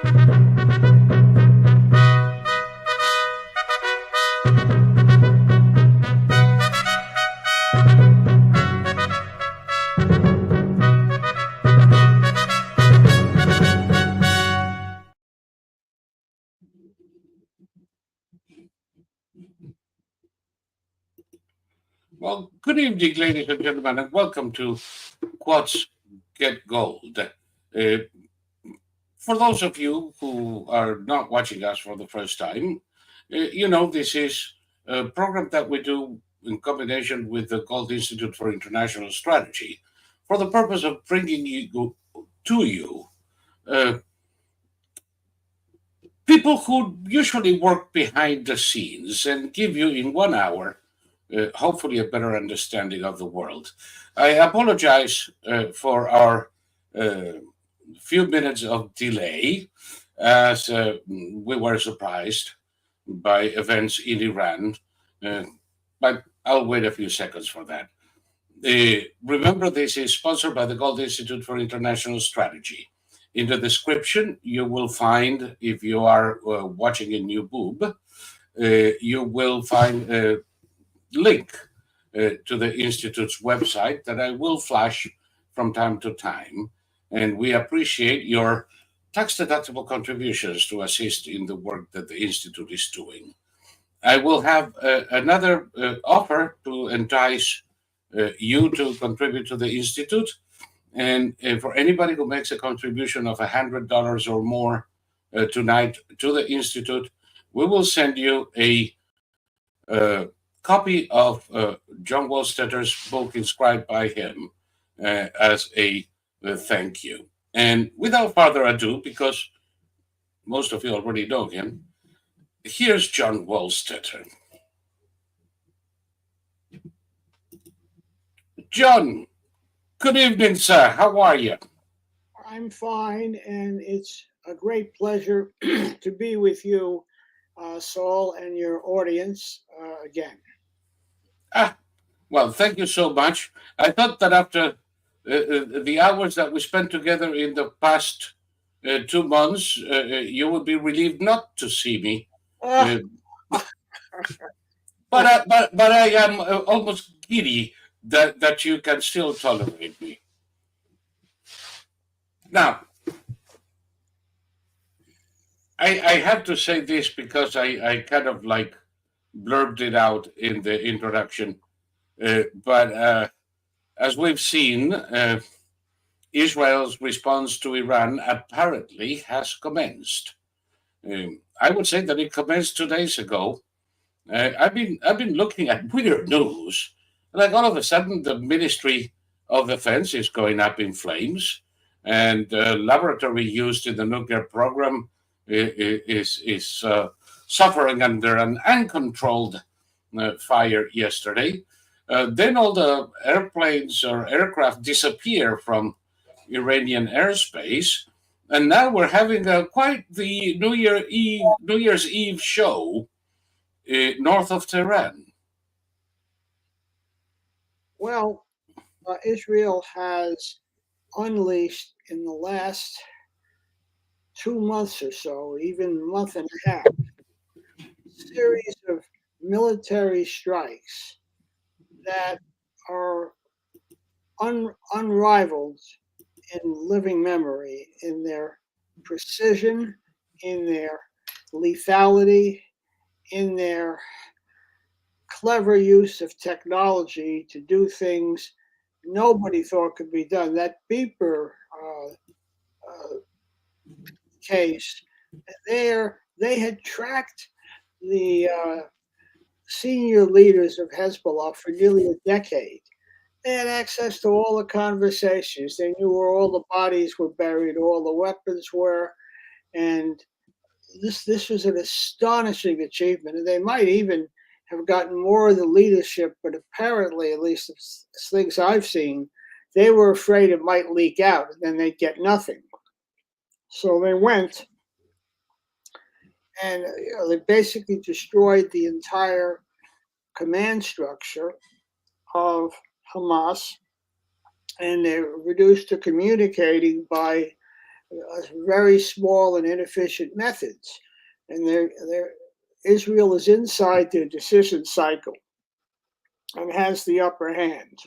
Well, good evening, ladies and gentlemen, and welcome to Quods Get Gold. For those of you who are not watching us for the first time, this is a program that we do in combination with the Gold Institute for International Strategy for the purpose of bringing you uh, people who usually work behind the scenes and give you in 1 hour hopefully a better understanding of the world. I apologize for our uh, few minutes of delay as we were surprised by events in Iran, uh, but I'll wait a few seconds for that. Remember, this is sponsored by the Gold Institute for International Strategy. In the description, you will find, if you are watching in YouTube, you will find a link to the Institute's website that I will flash from time to time. And we appreciate your tax deductible contributions to assist in the work that the Institute is doing. I will have another offer to entice you to contribute to the Institute. And for anybody who makes a contribution of $100 or more tonight to the Institute, we will send you a copy of John Wohlstetter's book inscribed by him as a thank you. And without further ado, because most of you already know him, here's John Wohlstetter. John, good evening, sir. How are you? I'm fine, and it's a great pleasure to be with you, Saul, and your audience again. Well, thank you so much. I thought that after the hours that we spent together in the past 2 months, you would be relieved not to see me. Uh, But I am almost giddy that you can still tolerate me. Now, I have to say this because I kind of like blurbed it out in the introduction. But as we've seen, Israel's response to Iran apparently has commenced. I would say that it commenced 2 days ago. I've been looking at weird news, like all of a sudden the Ministry of Defense is going up in flames, and the laboratory used in the nuclear program is suffering under an uncontrolled fire yesterday. Then all the airplanes or aircraft disappear from Iranian airspace, and now we're having quite the New Year's Eve show north of Tehran. well, Israel has unleashed in the last 2 months or so, even a month and a half, a series of military strikes that are unrivaled in living memory in their precision, in their lethality, in their clever use of technology to do things nobody thought could be done. That beeper case, they had tracked the senior leaders of Hezbollah for nearly a decade. They had access to all the conversations. They knew where all the bodies were buried, all the weapons were, and this was an astonishing achievement. And they might even have gotten more of the leadership, but apparently, at least as things I've seen, they were afraid it might leak out, and then they'd get nothing. So they went, and they basically destroyed the entire command structure of Hamas, and they reduced to communicating by very small and inefficient methods, and Israel is inside their decision cycle and has the upper hand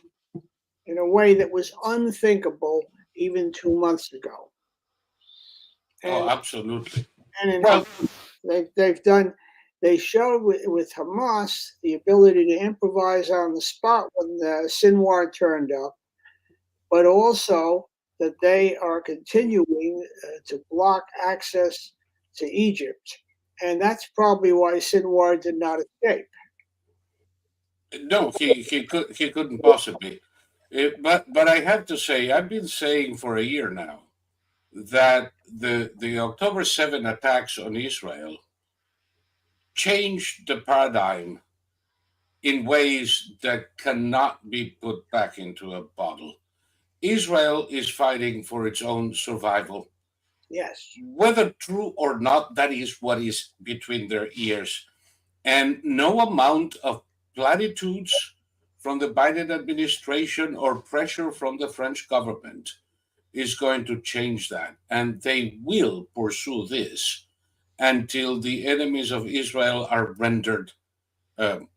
in a way that was unthinkable even 2 months ago. Oh, And absolutely. and in Well, they've done they showed with Hamas the ability to improvise on the spot when the Sinwar turned up, but also that they are continuing to block access to Egypt, and that's probably why Sinwar did not escape. no, he couldn't possibly. But I have to say, I've been saying for a year now that the October 7 attacks on Israel changed the paradigm in ways that cannot be put back into a bottle. Israel is fighting for its own survival. Yes, Whether true or not, that is what is between their ears. And no amount of platitudes from the Biden administration or pressure from the French government is going to change that. And they will pursue this until the enemies of Israel are rendered um,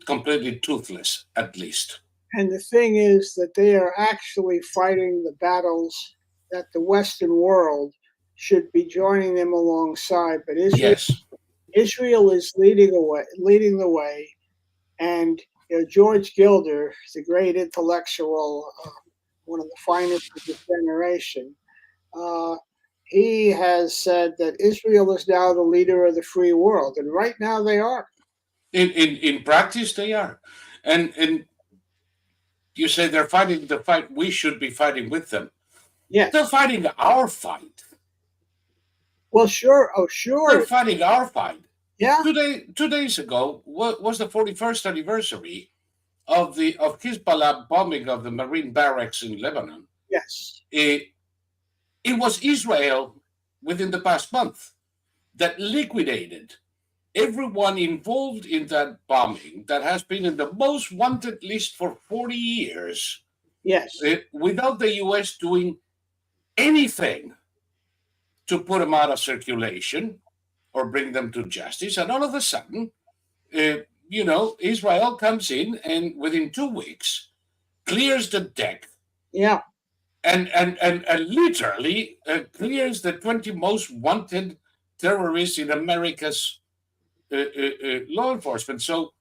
completely toothless, at least. and the thing is that they are actually fighting the battles that the Western world should be joining them alongside. But Yes. Israel is leading the way, and George Gilder, the great intellectual, one of the finest of his generation, uh, he has said that Israel is now the leader of the free world, and right now they are. In practice, they are. And you say they're fighting the fight we should be fighting with them. They're Yes. fighting our fight. Well, sure. Oh, They're sure. fighting our fight. Yeah. 2 days ago was the 41st anniversary of Hezbollah bombing of the Marine barracks in Lebanon. Yes. It, it was Israel within the past month that liquidated everyone involved in that bombing that has been in the most wanted list for 40 years Yes. without the US doing anything to put them out of circulation or bring them to justice. And all of a sudden, uh, Israel comes in and within 2 weeks clears the deck Yeah. and literally clears the 20 most wanted terrorists in America's law enforcement. So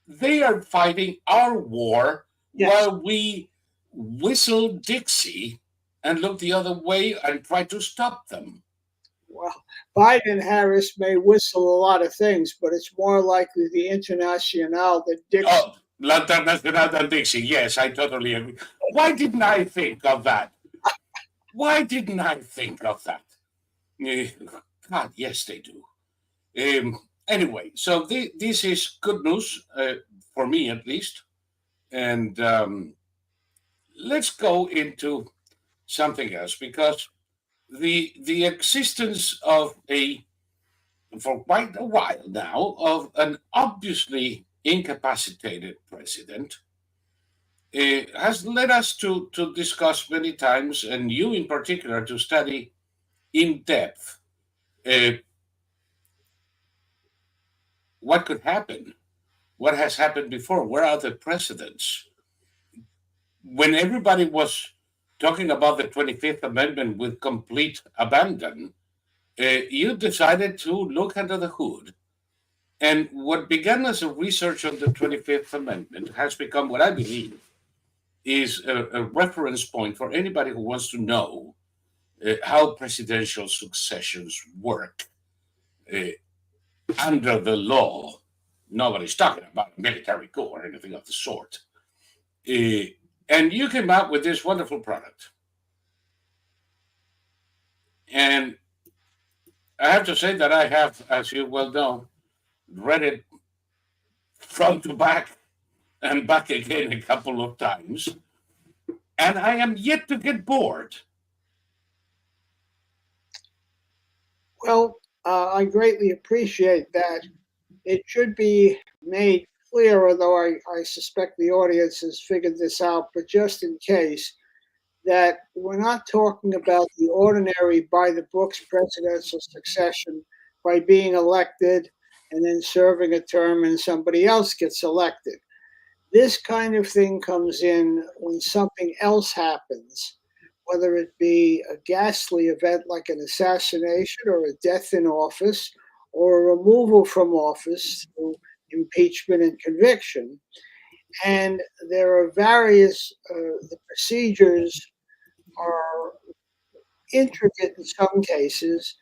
they are fighting our war Yes. while we whistle Dixie and look the other way and try to stop them. Well, Biden and Harris may whistle a lot of things, but it's more likely the Internationale that Dixie. Oh, Lanternacional and Dixie. Yes, I totally agree. Why didn't I think of that? Why didn't I think of that? Eh, God, yes, they do. Anyway, so this is good news for me at least. And let's go into something else because the existence of for quite a while now of an obviously incapacitated president has led us to discuss many times, and you in particular, to study in depth uh, what could happen, what has happened before, where are the precedents. When everybody was talking about the 25th Amendment with complete abandon, you decided to look under the hood. And what began as a research on the 25th Amendment has become what I believe is a reference point for anybody who wants to know how presidential successions work uh, under the law. Nobody's talking about a military coup or anything of the sort. Uh, and you came out with this wonderful product. And I have to say that I have, as you well know, read it front to back and back again a couple of times. And I am yet to get bored. Well, I greatly appreciate that. It should be made clear, although I suspect the audience has figured this out, but just in case, that we're not talking about the ordinary by the books presidential succession by being elected and then serving a term and somebody else gets elected. This kind of thing comes in when something else happens, whether it be a ghastly event like an assassination or a death in office or a removal from office through impeachment and conviction. And there are various, the procedures are intricate in some cases,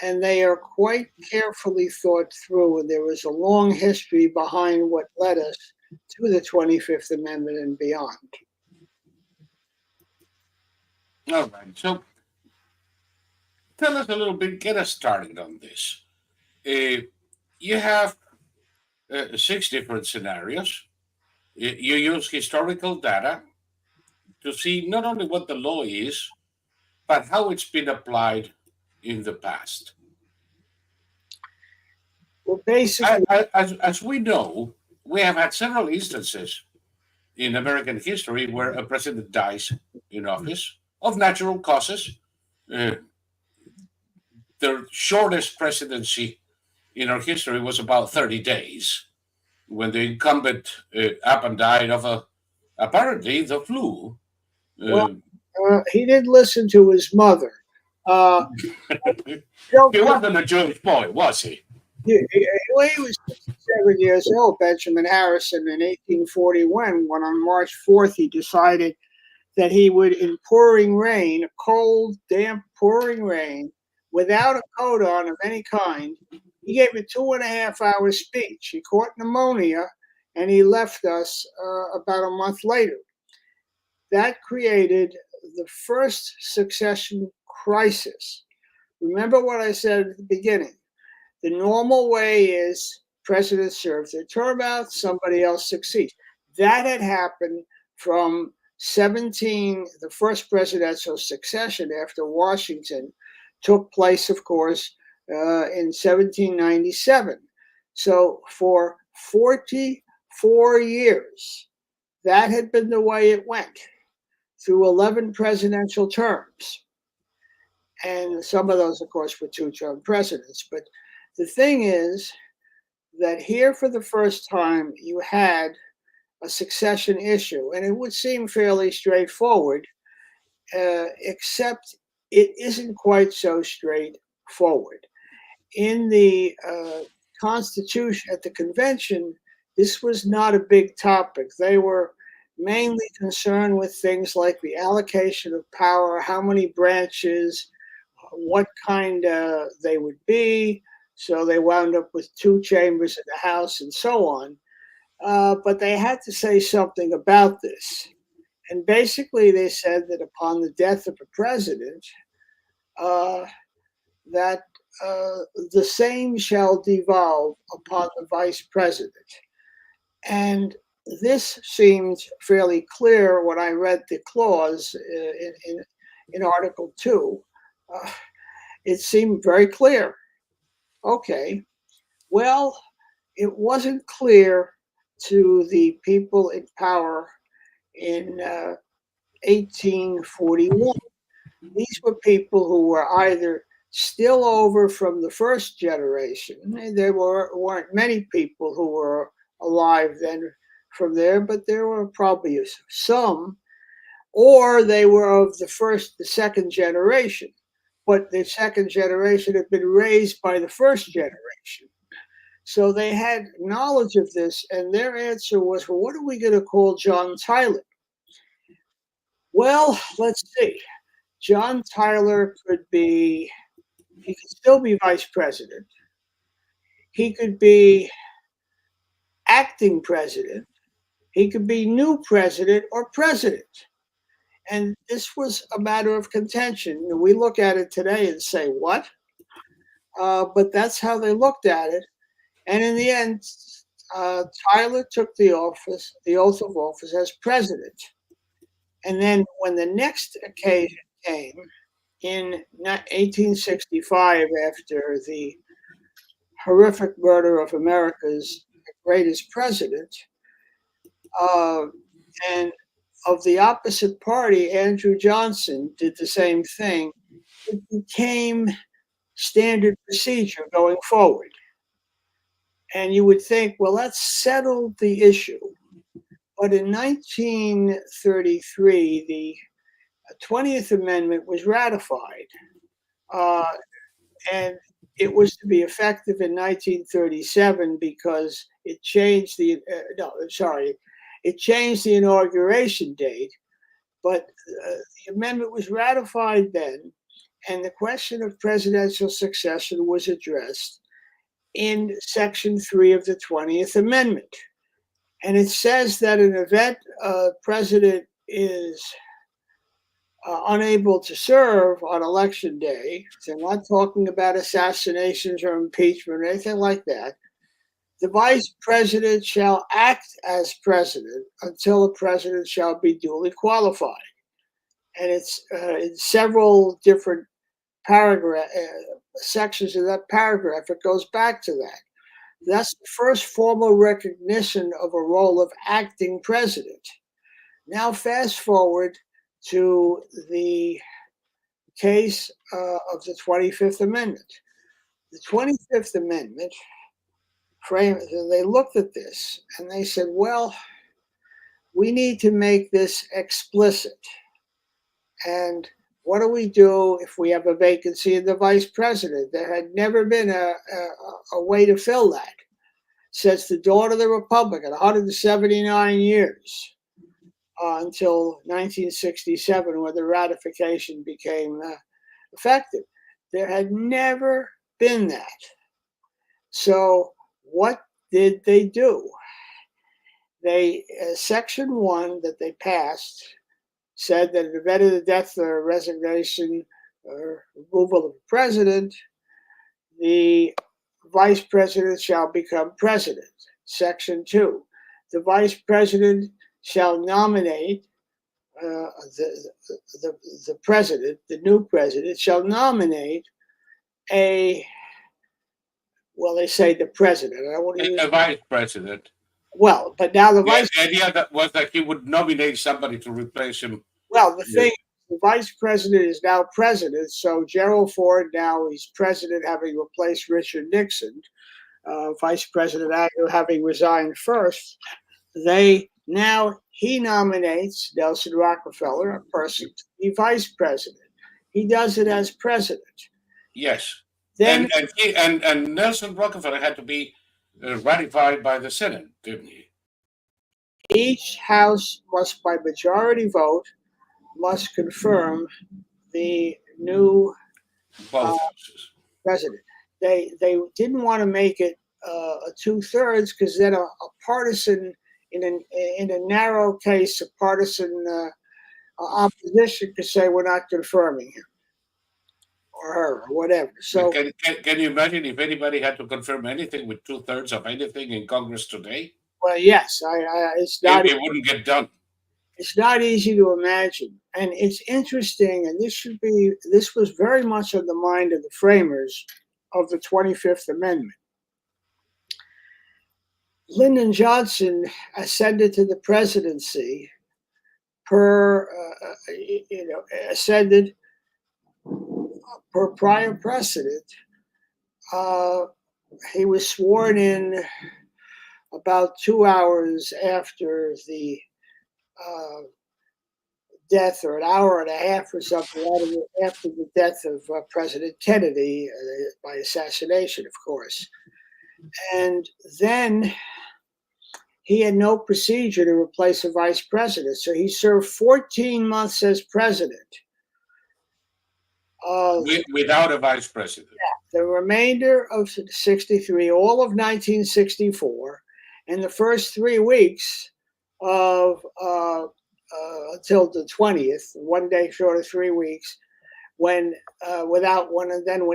and they are quite carefully thought through. And there was a long history behind what led us to the 25th Amendment and beyond. All right. So tell us a little bit, get us started on this. You have six different scenarios. You use historical data to see not only what the law is, but how it's been applied in the past. Well, basically, As we know, we have had several instances in American history where a president dies in office of natural causes. Uh, the shortest presidency in our history was about 30 days when the incumbent up and died of apparently the flu. well, Uh, he did listen to his mother. Uh, don't he wasn't a Jewish boy, was he? When he was 67 years old, Benjamin Harrison, in 1841, when on March 4th he decided that he would, in pouring rain, cold, damp, pouring rain, without a coat on of any kind, he gave a 2.5 hour speech. He caught pneumonia and he left us about a month later. That created the first succession crisis. Remember what I said at the beginning. The normal way is presidents serve their term out, somebody else succeeds. That had happened from the first presidential succession after Washington took place, of course, in 1797. So for 44 years, that had been the way it went through 11 presidential terms. And some of those, of course, were two-term presidents. But the thing is that here, for the first time, you had a succession issue, and it would seem fairly straightforward, except it isn't quite so straightforward. In the Constitution, at the convention, this was not a big topic. They were mainly concerned with things like the allocation of power, how many branches, what kind they would be. So they wound up with two chambers in the House and so on. But they had to say something about this. And basically, they said that upon the death of a president, uh, that the same shall devolve upon the vice president. And this seemed fairly clear when I read the clause in Article 2. It seemed very clear. Okay, well, it wasn't clear to the people in power in 1841. These were people who were either still over from the first generation. There weren't many people who were alive then from there, but there were probably some, or they were of the second generation. But the second generation had been raised by the first generation. So they had knowledge of this, and their answer was, well, what are we going to call John Tyler? Well, let's see. John Tyler he could still be vice president. He could be acting president. He could be new president or president. And this was a matter of contention. We look at it today and say, what? But that's how they looked at it. And in the end, Tyler took the oath of office as president. And then when the next occasion came in 1865, after the horrific murder of America's greatest president, and of the opposite party, Andrew Johnson, did the same thing. It became standard procedure going forward. And you would think, well, that's settled the issue. But in 1933, the 20th Amendment was ratified. And it was to be effective in 1937 because it changed it changed the inauguration date. But the amendment was ratified then, and the question of presidential succession was addressed in Section 3 of the 20th Amendment. And it says that an event president is unable to serve on election day. They're not talking about assassinations or impeachment or anything like that. The vice president shall act as president until the president shall be duly qualified. And it's in several different sections of that paragraph. It goes back to that. That's the first formal recognition of a role of acting president. Now, fast forward to the case of the 25th Amendment. The 25th Amendment, they looked at this and they said, well, we need to make this explicit. And what do we do if we have a vacancy in the vice president? There had never been a way to fill that since the dawn of the Republic in 179 years. Until 1967, when the ratification became effective. There had never been that. So what did they do? Section 1 that they passed said that in the event of the death or resignation or removal of the president, the vice president shall become president. Section 2, the vice president shall nominate the president, the new president, shall nominate they say the president. I want to use A vice president. Well, but now the The idea that was that he would nominate somebody to replace him. Well, the thing, the vice president is now president, so Gerald Ford now he's president, having replaced Richard Nixon. Vice President Agnew having resigned first. He nominates Nelson Rockefeller, a person, to be vice president. He does it as president. Yes. Then and Nelson Rockefeller had to be ratified by the Senate, didn't he? Each house must, by majority vote, must confirm the new president. They didn't want to make it a 2/3 because then a partisan in a narrow case, a partisan opposition could say we're not confirming him or her or whatever. So can you imagine if anybody had to confirm anything with 2/3 of anything in Congress today? Well, yes, it's not. It wouldn't get done. It's not easy to imagine, and it's interesting. And this was very much on the mind of the framers of the 25th Amendment. Lyndon Johnson ascended to the presidency ascended per prior precedent. He was sworn in about 2 hours after the death, or an hour and a half or something, after the death of President Kennedy by assassination, of course. And then he had no procedure to replace a vice president. So he served 14 months as president. Without a vice president. The remainder of 63, all of 1964, and the first 3 weeks of until the 20th, 1 day short of 3 weeks, when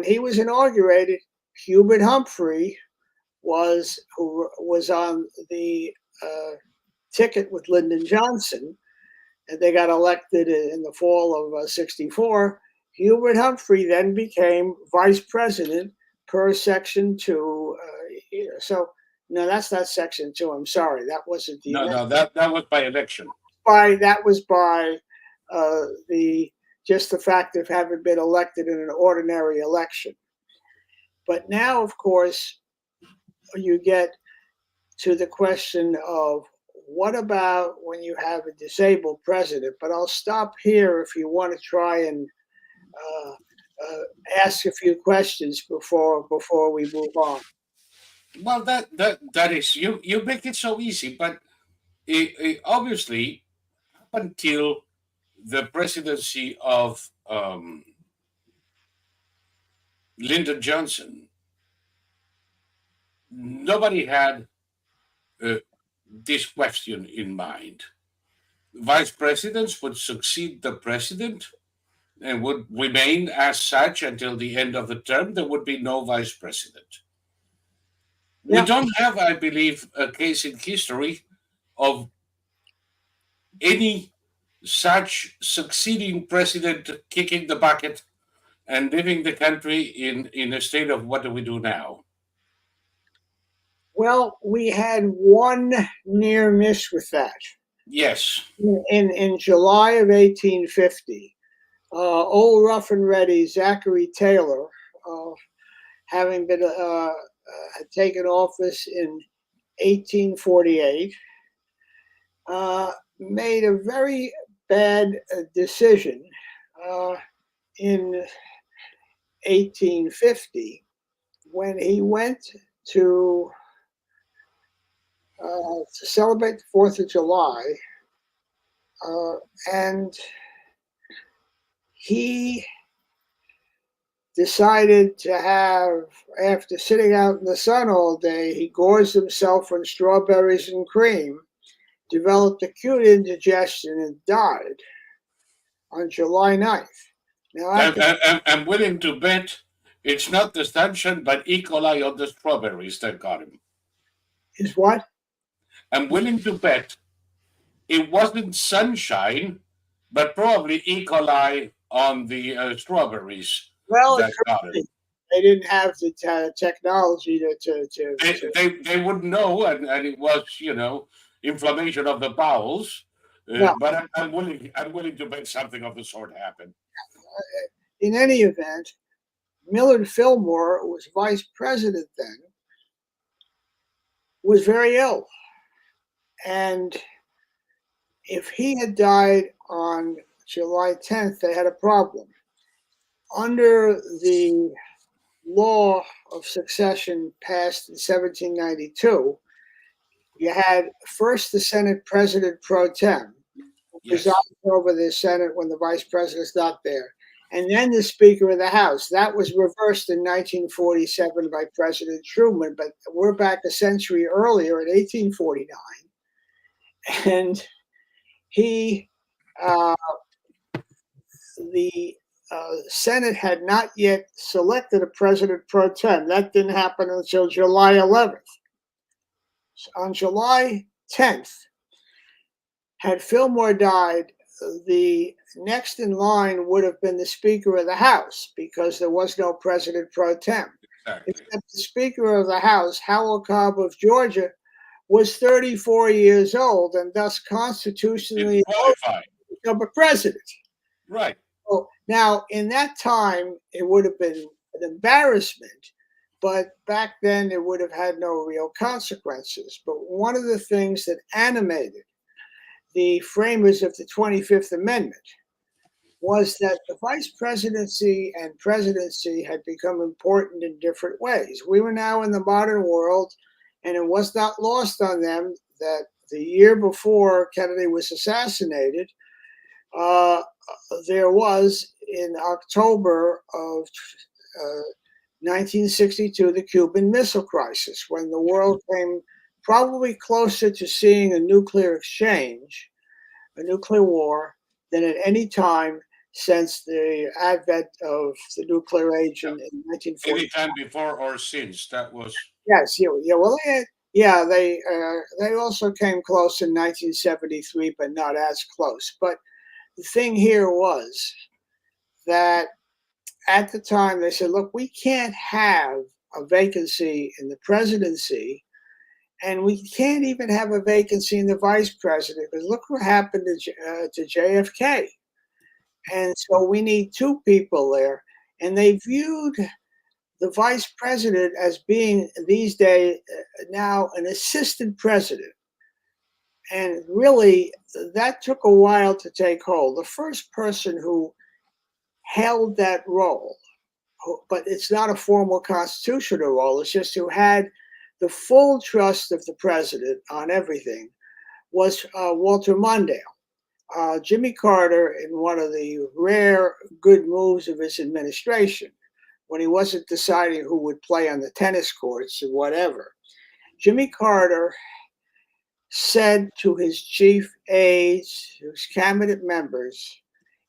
he was inaugurated, Hubert Humphrey who was on the ticket with Lyndon Johnson, and they got elected in the fall of 64. Hubert Humphrey then became vice president per Section 2. So no, that's not Section 2. I'm sorry, that wasn't the. No, that was by election. by the just the fact of having been elected in an ordinary election. But now, of course, you get to the question of what about when you have a disabled president? But I'll stop here if you want to try and uh, uh, ask a few questions before we move on. Well, that is you make it so easy, but obviously, up until the presidency of Lyndon Johnson, nobody had uh, this question in mind. Vice presidents would succeed the president and would remain as such until the end of the term. There would be no vice president. We Yeah. don't have, I believe, a case in history of any such succeeding president kicking the bucket and leaving the country in a state of what do we do now? Well, we had one near miss with that Yes. in July of 1850. Old rough and ready Zachary Taylor, having been had taken office in 1848, made a very bad decision in 1850 when he went to celebrate the 4th of July, and he decided to have, after sitting out in the sun all day, he gorged himself on strawberries and cream, developed acute indigestion, and died on July 9th. Now, I'm willing to bet it's not the sunshine, but E. coli on the strawberries that got him. is what? I'm willing to bet it wasn't sunshine, but probably E. coli on the strawberries Well, that got him. they didn't have the technology They wouldn't know, and it was inflammation of the bowels. no. But I'm willing to bet something of the sort happened. In any event, Millard Fillmore, who was vice president then, was very ill. And if he had died on July 10th, they had a problem. Under the law of succession passed in 1792, you had first the Senate president pro tem, who Yes. presides over the Senate when the vice president's not there, and then the Speaker of the House. That was reversed in 1947 by President Truman, but we're back a century earlier in 1849. And he, the Senate had not yet selected a president pro tem. That didn't happen until July 11th. So on July 10th, had Fillmore died, the next in line would have been the Speaker of the House because there was no president pro tem. Exactly. Except the Speaker of the House, Howell Cobb of Georgia, was 34 years old and thus constitutionally qualified. become a president. Right. So now, in that time, it would have been an embarrassment, but back then it would have had no real consequences. But one of the things that animated the framers of the 25th Amendment was that the vice presidency and presidency had become important in different ways. We were now in the modern world, and it was not lost on them that the year before Kennedy was assassinated, there was in October of 1962 the Cuban Missile Crisis, when the world came probably closer to seeing a nuclear exchange, a nuclear war, than at any time since the advent of the nuclear age in 1940. Any time before or since, that was. Yes, yeah, well, they also came close in 1973, but not as close. But the thing here was that at the time they said, look, we can't have a vacancy in the presidency And we can't even have a vacancy in the vice president because look what happened to JFK. And so we need two people there. And they viewed the vice president as being these days now an assistant president. And really, that took a while to take hold. The first person who held that role, but it's not a formal constitutional role, it's just who had the full trust of the president on everything, was Walter Mondale. Jimmy Carter, in one of the rare good moves of his administration, when he wasn't deciding who would play on the tennis courts or whatever, Jimmy Carter said to his chief aides, his cabinet members,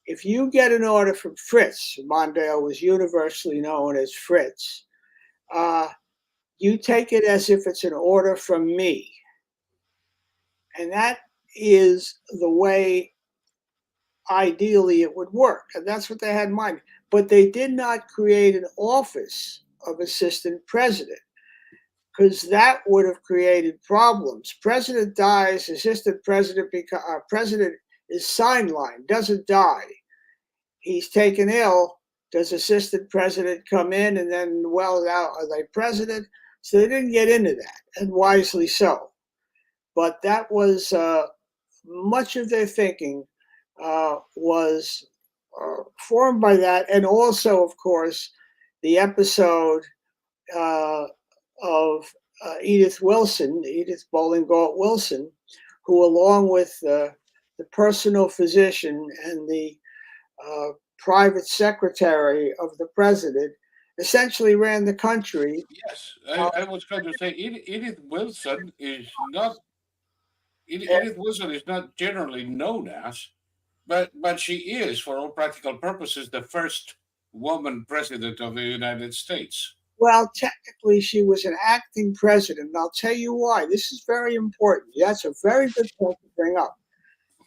if you get an order from Fritz, Mondale was universally known as Fritz, uh, you take it as if it's an order from me. And that is the way ideally it would work. And that's what they had in mind. But they did not create an office of assistant president because that would have created problems. President dies, assistant president president is sidelined, doesn't die. He's taken ill. Does assistant president come in and then, well, now are they president? So they didn't get into that, and wisely so. But that was much of their thinking was formed by that, and also, of course, the episode of Edith Wilson, Edith Bowling Galt Wilson, who, along with the personal physician and the private secretary of the president, essentially ran the country. Yes, I was going to say Edith Wilson is not generally known as, but she is, for all practical purposes, the first woman president of the United States. Well, technically, she was an acting president. And I'll tell you why. This is very important. That's a very good point to bring up.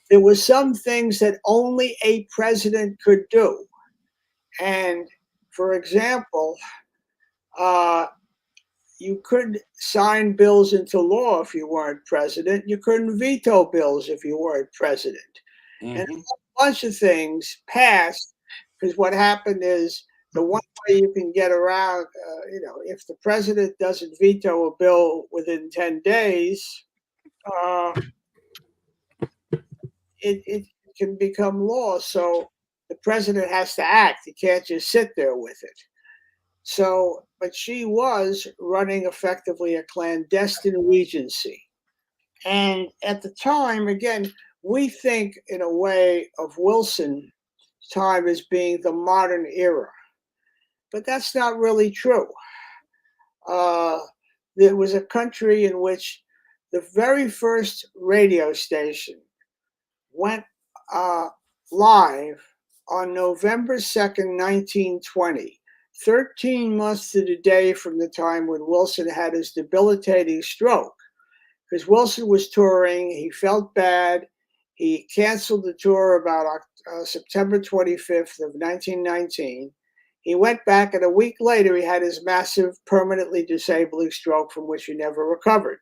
There were some things that only a president could do. And for example, you couldn't sign bills into law if you weren't president. You couldn't veto bills if you weren't president. And Hmm. a bunch of things passed because what happened is the one way you can get around, if the president doesn't veto a bill within 10 days, uh, it can become law. So the president has to act. He can't just sit there with it. So, but she was running effectively a clandestine regency. And at the time, again, we think in a way of Wilson's time as being the modern era, but that's not really true. Uh, there was a country in which the very first radio station went uh, live on November 2nd, 1920, 13 months to the day from the time when Wilson had his debilitating stroke. Because Wilson was touring, he felt bad. He canceled the tour about September 25th of 1919. He went back, and a week later, he had his massive, permanently disabling stroke from which he never recovered.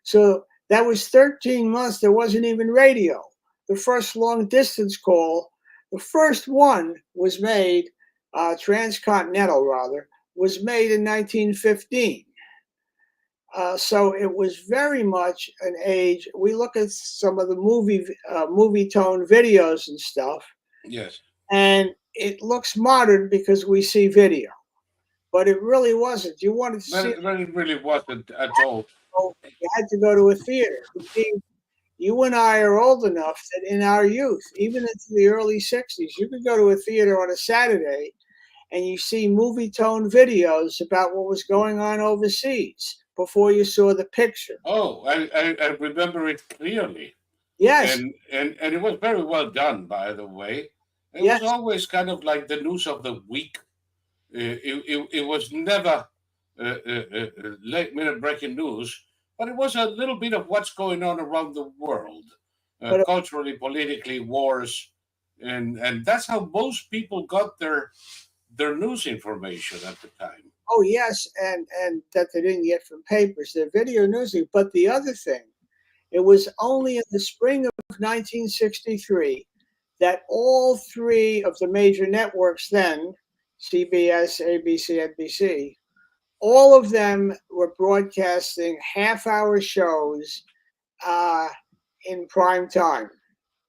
So that was 13 months. There wasn't even radio. The first long distance call, the first one was made, transcontinental rather, was made in 1915. So it was very much an age. We look at some of the movie tone videos and stuff, Yes. and it looks modern because we see video, but it really wasn't. You wanted to see it, But it really wasn't at all. you had to go to a theater. Indeed, you and I are old enough that in our youth, even into the early 60s, you could go to a theater on a Saturday and you see movie tone videos about what was going on overseas before you saw the picture. Oh, I remember it clearly. Yes, And it was very well done, by the way. It was yes, always kind of like the news of the week. It was never late minute breaking news, but it was a little bit of what's going on around the world, but culturally, politically, wars, and that's how most people got their news information at the time. Oh yes, and that they didn't get from papers. They're video news. But the other thing, it was only in the spring of 1963 that all three of the major networks then, CBS, ABC, NBC, all of them were broadcasting half-hour shows uh, in prime time.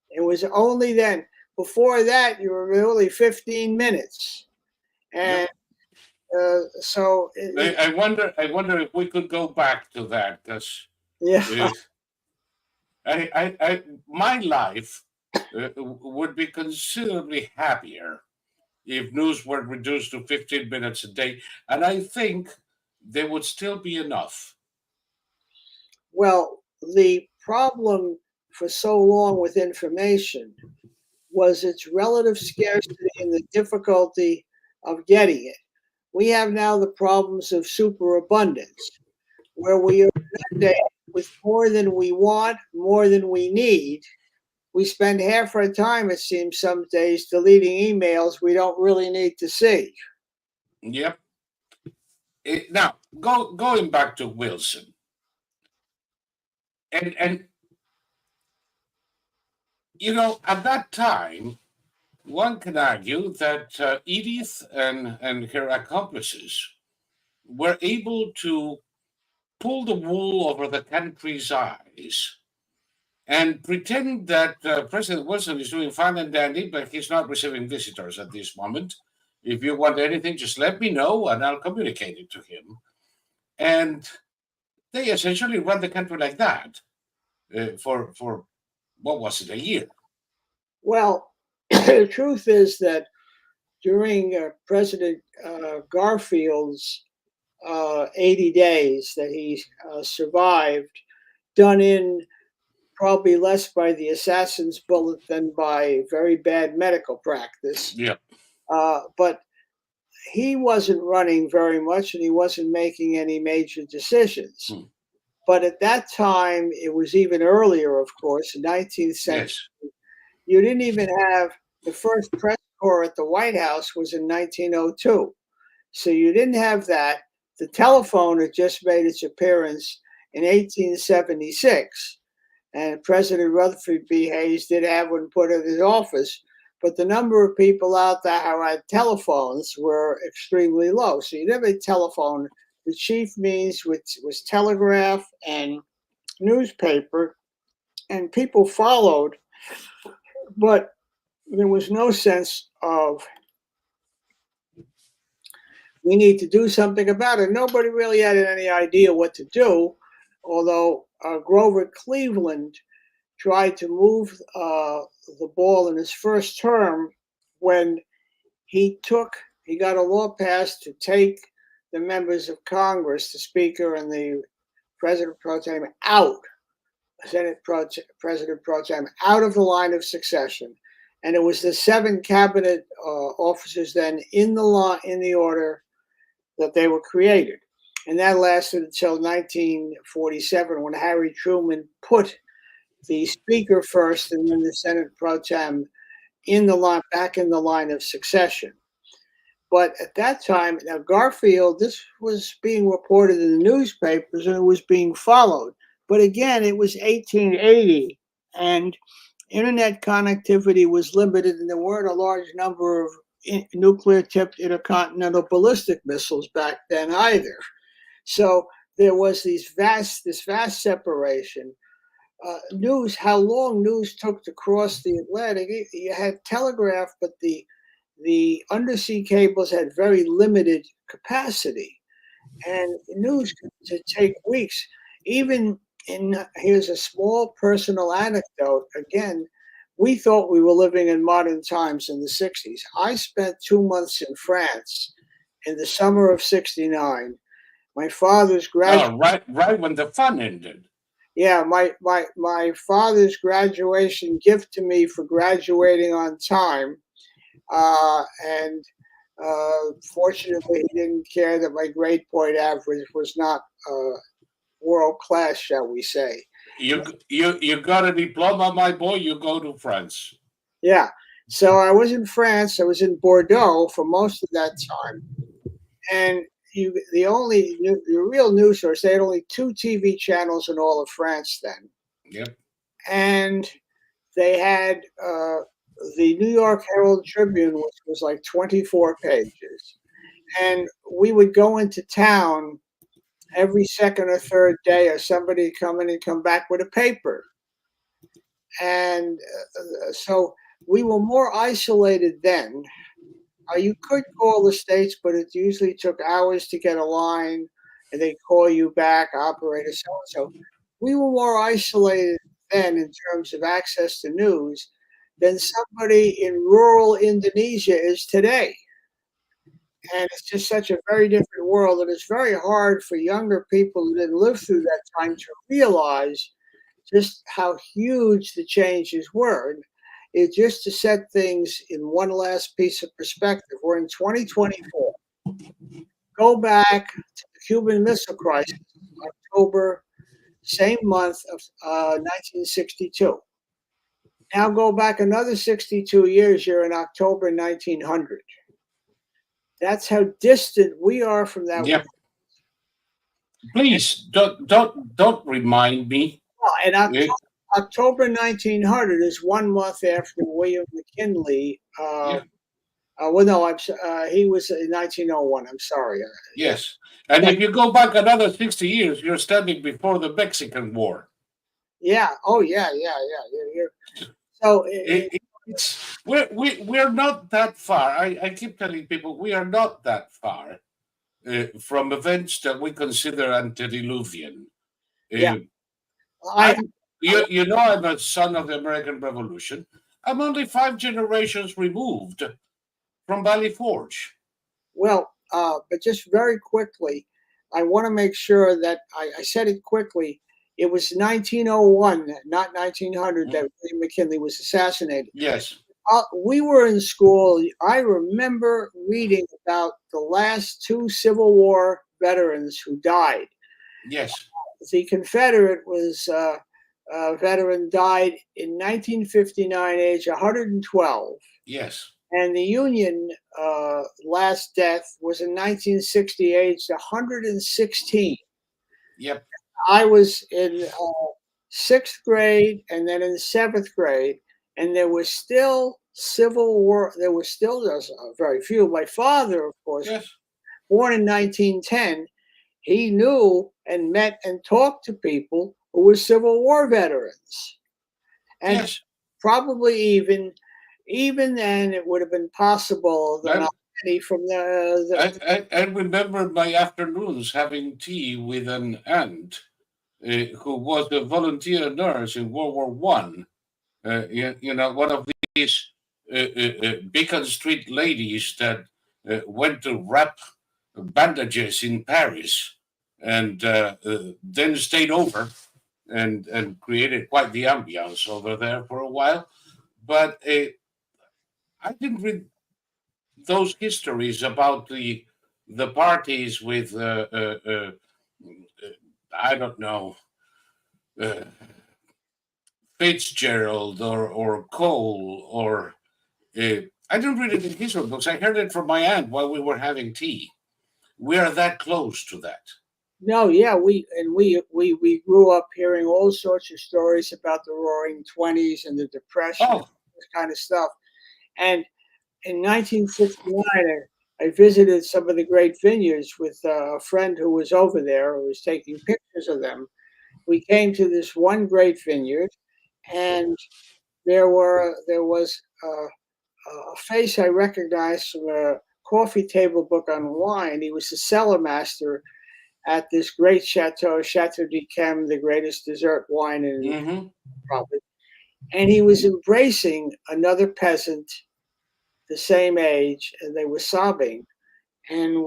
It was only then. Before that, you were really 15 minutes, Yep. and so I wonder if we could go back to that, because yeah. my life would be considerably happier if news were reduced to 15 minutes a day, and I think there would still be enough. Well, the problem for so long with information was its relative scarcity and the difficulty of getting it. We have now the problems of superabundance, where we are inundated with more than we want, more than we need. We spend half our time, it seems, some days deleting emails we don't really need to see. Yep. Now, going back to Wilson, and at that time, one can argue that Edith and her accomplices were able to pull the wool over the country's eyes and pretend that President Wilson is doing fine and dandy, but he's not receiving visitors at this moment. If you want anything, just let me know and I'll communicate it to him. And they essentially run the country like that for what was it, a year? Well, the truth is that during President Garfield's 80 days that he survived, done in probably less by the assassin's bullet than by very bad medical practice. Yeah. But he wasn't running very much and he wasn't making any major decisions. But at that time, it was even earlier, of course, 19th century. Yes. You didn't even have the first press corps at the White House was in 1902. So you didn't have that. The telephone had just made its appearance in 1876. And President Rutherford B. Hayes did have one put in his office, but the number of people out there who had telephones were extremely low. So you never had telephone. The chief means was telegraph and newspaper, and people followed, but there was no sense of we need to do something about it. Nobody really had any idea what to do, although Grover Cleveland tried to move the ball in his first term when he got a law passed to take the members of Congress, the Speaker and the President Pro Tem out, President Pro Tem out of the line of succession. And it was the 7 cabinet officers then in the order that they were created. And that lasted until 1947 when Harry Truman put the Speaker first and then the Senate Pro Tem back in the line of succession. But at that time, now Garfield, this was being reported in the newspapers and it was being followed. But again, it was 1880 and internet connectivity was limited and there weren't a large number of nuclear-tipped intercontinental ballistic missiles back then either. So there was this vast separation. News, how long news took to cross the Atlantic. You had telegraph, but the undersea cables had very limited capacity, and news could take weeks. Even here's a small personal anecdote. Again, we thought we were living in modern times in the 60s. I spent 2 months in France in the summer of '69. My father's right when the fun ended. Yeah, my father's graduation gift to me for graduating on time, and fortunately, he didn't care that my grade point average was not world class, shall we say? You got a diploma, my boy. You go to France. Yeah. So I was in France. I was in Bordeaux for most of that time, and the real news source. They had only two TV channels in all of France then, Yep. and they had the New York Herald Tribune, which was like 24 pages, and we would go into town every second or third day, or somebody come in and come back with a paper, and so we were more isolated then. You could call the states, but it usually took hours to get a line, and they'd call you back, operator so and so. We were more isolated then in terms of access to news than somebody in rural Indonesia is today. And it's just such a very different world, and it's very hard for younger people who didn't live through that time to realize just how huge the changes were. And it just to set things in one last piece of perspective. We're in 2024. Go back to the Cuban Missile Crisis, October, same month of 1962. Now go back another 62 years, you're in October 1900. That's how distant we are from that. Yep. Please don't remind me. Well, and October 1900 is 1 month after William McKinley. Yeah. Well, no, he was in 1901. I'm sorry. Yes. And if you go back another 60 years, you're standing before the Mexican War. Yeah. Oh, yeah. So we're not that far. I keep telling people we are not that far from events that we consider antediluvian. Yeah. You know, I'm a son of the American Revolution. I'm only 5 generations removed from Valley Forge. Well, but just very quickly, I want to make sure that I said it quickly. It was 1901, not 1900, that William McKinley was assassinated. Yes. We were in school. I remember reading about the last 2 Civil War veterans who died. Yes. The Confederate veteran died in 1959, age 112. Yes. And the Union last death was in 1960, aged 116. Yep. I was in 6th grade and then in 7th grade, and there was still Civil War. There was still very few. My father, of course, yes. born in 1910, he knew and met and talked to people who were Civil War veterans. And yes. probably even then it would have been possible that from I remember my afternoons having tea with an aunt who was a volunteer nurse in World War One. You know, one of these Beacon Street ladies that went to wrap bandages in Paris and then stayed over and created quite the ambience over there for a while. But I didn't read those histories about the parties with I don't know Fitzgerald or Cole or I didn't read it in history books. I heard it from my aunt while we were having tea. We are that close to that. No, yeah, we grew up hearing all sorts of stories about the Roaring '20s and the Depression, this kind of stuff. And in 1969, I visited some of the great vineyards with a friend who was over there who was taking pictures of them. We came to this one great vineyard, and there was a face I recognized from a coffee table book on wine. He was the cellar master at this great chateau, Chateau d'Yquem, the greatest dessert wine in probably. And he was embracing another peasant the same age, and they were sobbing. And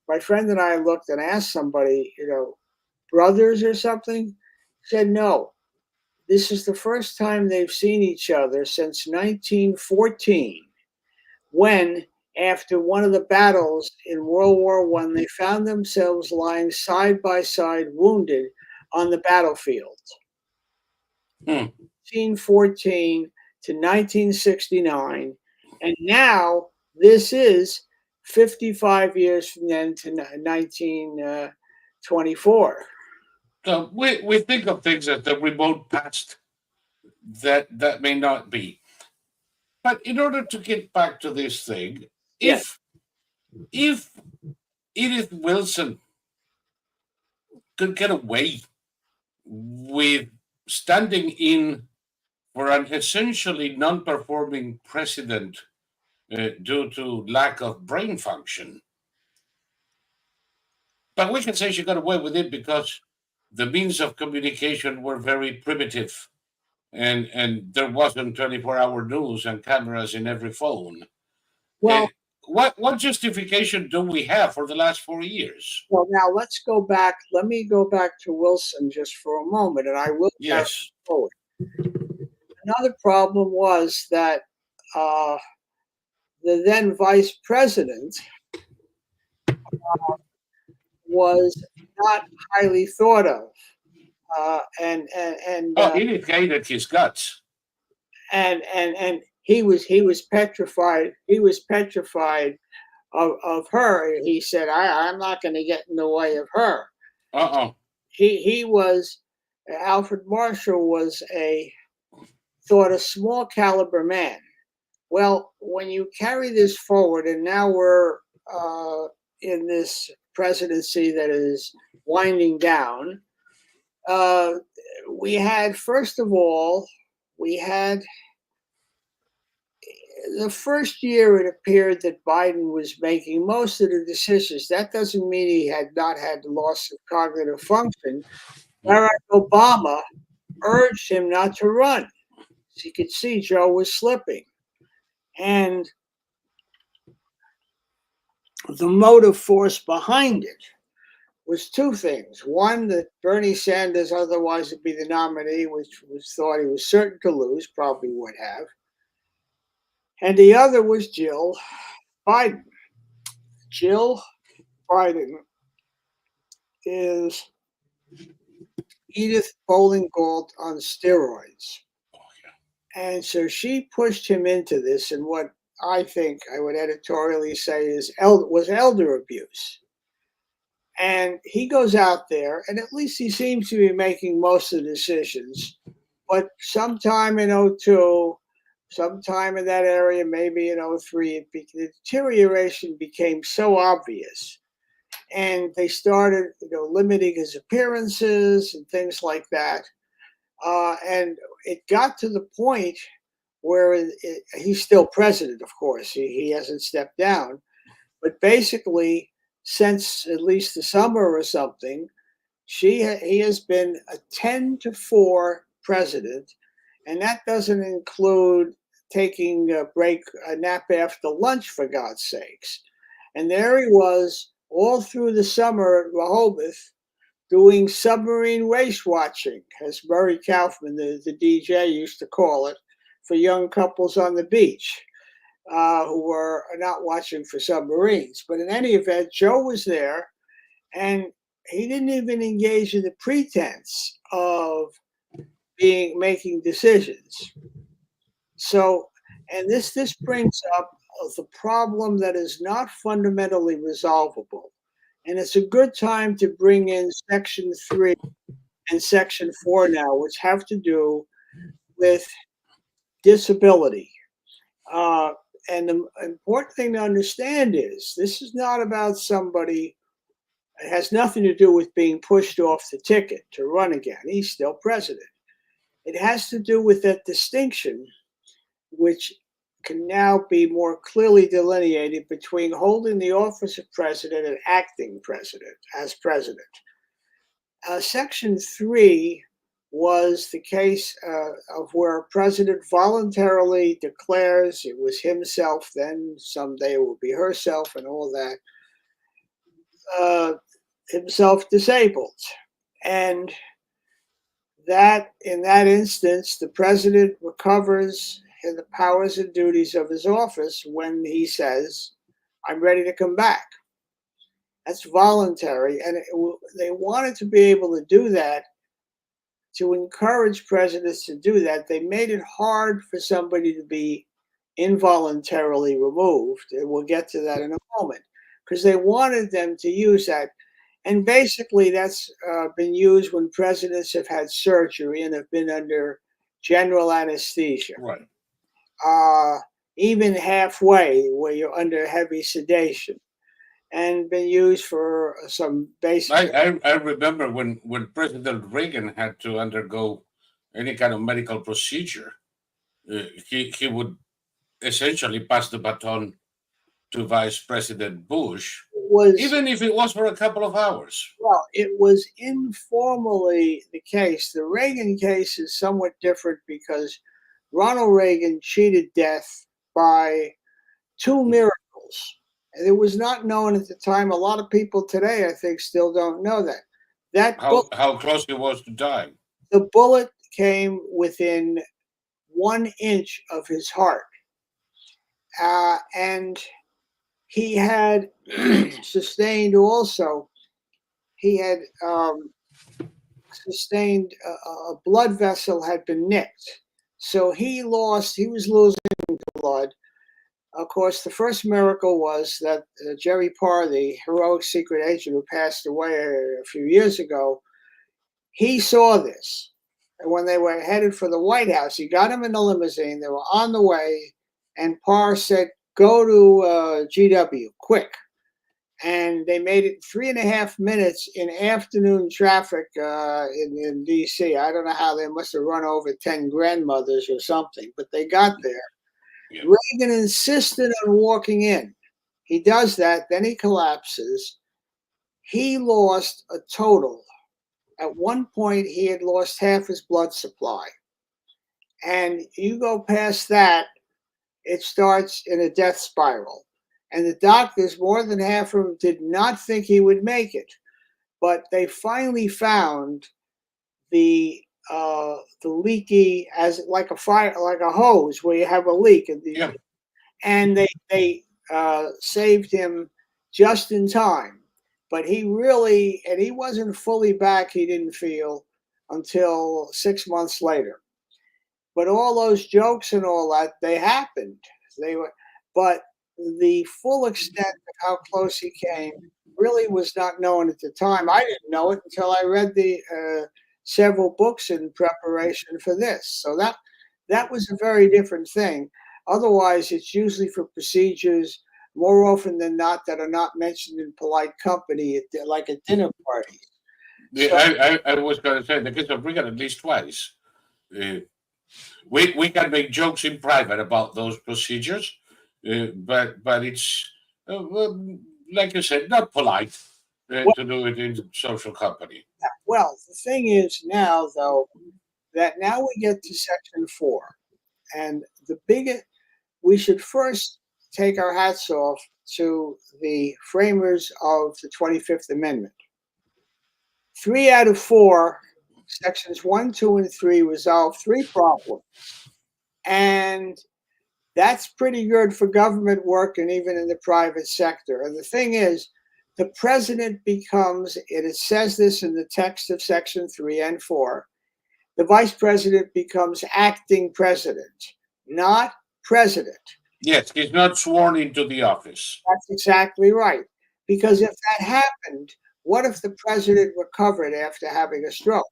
my friend and I looked and asked somebody, brothers or something? Said no. This is the first time they've seen each other since 1914, when, after one of the battles in World War I, they found themselves lying side by side, wounded on the battlefield. 1914 to 1969. And now this is 55 years from then to 1924. So we think of things as the remote past that may not be. But in order to get back to this thing, Yes. if Edith Wilson could get away with standing in for an essentially non-performing president due to lack of brain function, but we can say she got away with it because the means of communication were very primitive, and there wasn't 24-hour news and cameras in every phone. Well, Eh, what justification do we have for the last 4 years? well, now let's go back. Let me go back to Wilson just for a moment, and I will carry Yes. forward. Another problem was that uh, the then vice president was not highly thought of, Oh, he indicated his guts. and he was petrified. He was petrified of her. He said, I'm not going to get in the way of her. Uh-uh. He was Alfred Marshall was thought a small caliber man. Well, when you carry this forward, and now we're in this presidency that is winding down, uh, we had, first of all, we had the first year it appeared that Biden was making most of the decisions. That doesn't mean he had not had loss of cognitive function. Barack Obama urged him not to run. As you could see, Joe was slipping. And the motive force behind it was two things. One, that Bernie Sanders otherwise would be the nominee, which was thought he was certain to lose, probably would have. And the other was Jill Biden. Jill Biden is Edith Bowling Gold on steroids. And so she pushed him into this, and what I think I would editorially say was elder abuse. And he goes out there, and at least he seems to be making most of the decisions. But sometime in '02, sometime in that area, maybe in '03, the deterioration became so obvious. And they started, limiting his appearances and things like that. And it got to the point where he's still president, of course. He hasn't stepped down. But basically, since at least the summer or something, he has been a 10-4 president, and that doesn't include taking a nap after lunch, for God's sakes. And there he was all through the summer at Rehoboth doing submarine race watching, as Murray Kaufman, the DJ, used to call it, for young couples on the beach who were not watching for submarines. But in any event, Joe was there, and he didn't even engage in the pretense of making decisions. So, and this brings up the problem that is not fundamentally resolvable. And it's a good time to bring in Section 3 and Section 4 now, which have to do with disability. And the important thing to understand is this is not about somebody, it has nothing to do with being pushed off the ticket to run again. He's still president. It has to do with that distinction, which can now be more clearly delineated between holding the office of president and acting president as president. Section 3 was the case of where a president voluntarily declares it was himself, then someday it will be herself, and all that, himself disabled. And that in that instance, the president recovers the powers and duties of his office when he says, I'm ready to come back. That's voluntary. And they wanted to be able to do that, to encourage presidents to do that. They made it hard for somebody to be involuntarily removed. And we'll get to that in a moment because they wanted them to use that. And basically, that's been used when presidents have had surgery and have been under general anesthesia, Right. uh, even halfway where you're under heavy sedation, and been used for some basic. I remember when President Reagan had to undergo any kind of medical procedure, he would essentially pass the baton to Vice President Bush, Was even if it was for a couple of hours. Well, it was informally the case. The Reagan case is somewhat different because Ronald Reagan cheated death by two miracles. And it was not known at the time. A lot of people today, I think, still don't know that. That bullet, How close he was to dying. the bullet came within 1 inch of his heart. And he had sustained also, he had sustained a blood vessel had been nicked. So he was losing blood. Of course, the first miracle was that Jerry Parr, the heroic secret agent who passed away a few years ago, he saw this. And when they were headed for the White House, he got him in the limousine. They were on the way, and Parr said, "Go to GW, quick." And they made it 3.5 minutes in afternoon traffic in D.C. I don't know how they must have run over 10 grandmothers or something, but they got there. Yeah. Reagan insisted on walking in. He does that, then he collapses. He lost a total. At one point, he had lost half his blood supply. And you go past that, it starts in a death spiral. And the doctors, more than half of them, did not think he would make it. But they finally found the leaky, as like a fire, like a hose where you have a leak. Yeah. And they saved him just in time. But he wasn't fully back, he didn't feel, until 6 months later. But all those jokes and all that, they happened. But the full extent of how close he came really was not known at the time. I didn't know it until I read the several books in preparation for this. So that was a very different thing. Otherwise, it's usually for procedures more often than not that are not mentioned in polite company, like at dinner parties. I was going to say, in the case of Reagan, at least twice. Uh, we can make jokes in private about those procedures, but it's, like you said, not polite Well, to do it in social company. well, the thing is now, though, that now we get to section 4. And we should first take our hats off to the framers of the 25th Amendment. 3 out of 4, sections 1, 2, and 3 resolve 3 problems. And that's pretty good for government work and even in the private sector. And the thing is, the president becomes, it says this in the text of section 3 and 4, the vice president becomes acting president, not president. Yes, he's not sworn into the office. That's exactly right. Because if that happened, what if the president recovered after having a stroke?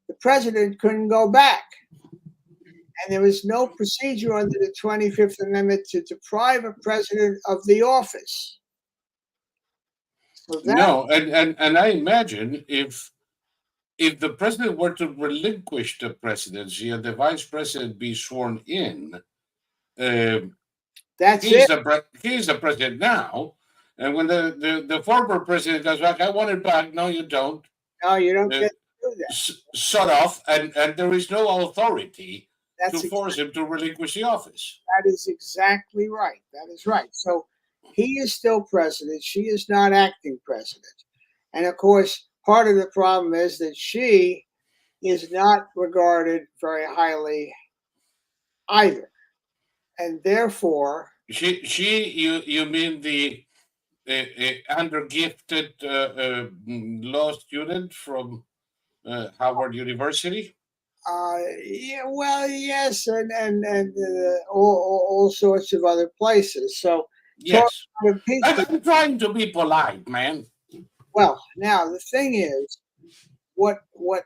The president couldn't go back. And there was no procedure under the 25th Amendment to deprive a president of the office. So No, and I imagine if the president were to relinquish the presidency and the vice president be sworn in, that's it. He's the president now. And when the former president goes back, I want it back. No, you don't. No, you don't get to do that. Shut off, and there is no authority That's to force him to relinquish the office. That is exactly right. That is right. So he is still president. She is not acting president. And of course, part of the problem is that she is not regarded very highly either. And therefore, you mean the undergifted law student from Howard University? Yeah, well, yes, and all sorts of other places. So talk Yes. about impeachment. I'm trying to be polite, man. Well, now the thing is, what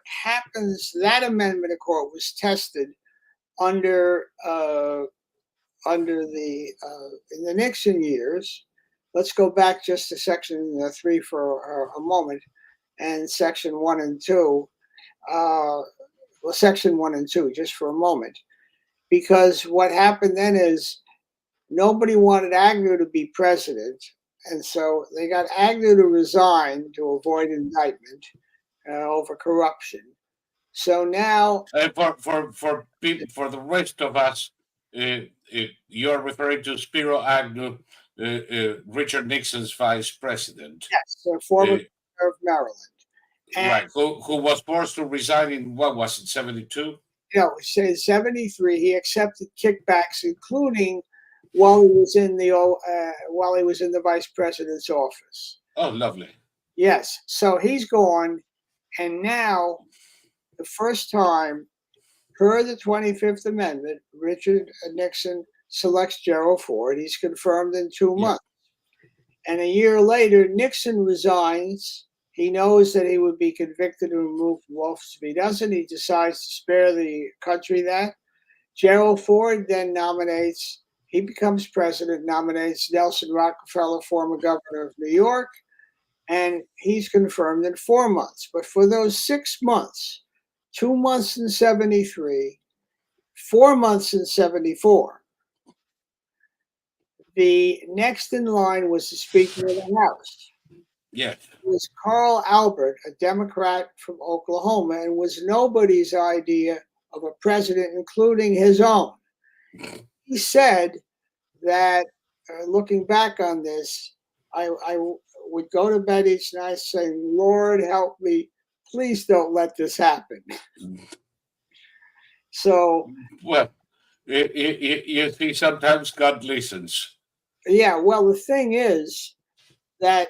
happens? That amendment of court was tested under under the in the Nixon years. Let's go back just to section three for a moment, and section one and two. Well, section one and two, just for a moment, because what happened then is nobody wanted Agnew to be president, and so they got Agnew to resign to avoid indictment over corruption. So now, For the rest of us, you're referring to Spiro Agnew, Richard Nixon's vice president, yes, former uh, governor of Maryland, and right? Who was forced to resign in what was it, 72? it says 73. He accepted kickbacks, including while he was in the vice president's office. Oh, lovely. Yes, so he's gone, and now the first time, per the 25th Amendment, Richard Nixon selects Gerald Ford. He's confirmed in 2 months. And a year later, Nixon resigns. He knows that he would be convicted and removed from office. If he doesn't, he decides to spare the country that. Gerald Ford then he becomes president, nominates Nelson Rockefeller, former governor of New York, and he's confirmed in 4 months. But for those 6 months, 2 months in 73, 4 months in 74, the next in line was the Speaker of the House. Yes. It was Carl Albert, a Democrat from Oklahoma, and was nobody's idea of a president, including his own. He said that, looking back on this, I would go to bed each night saying, Lord, help me. Please don't let this happen. So, Well, you see, sometimes God listens. yeah, well, the thing is that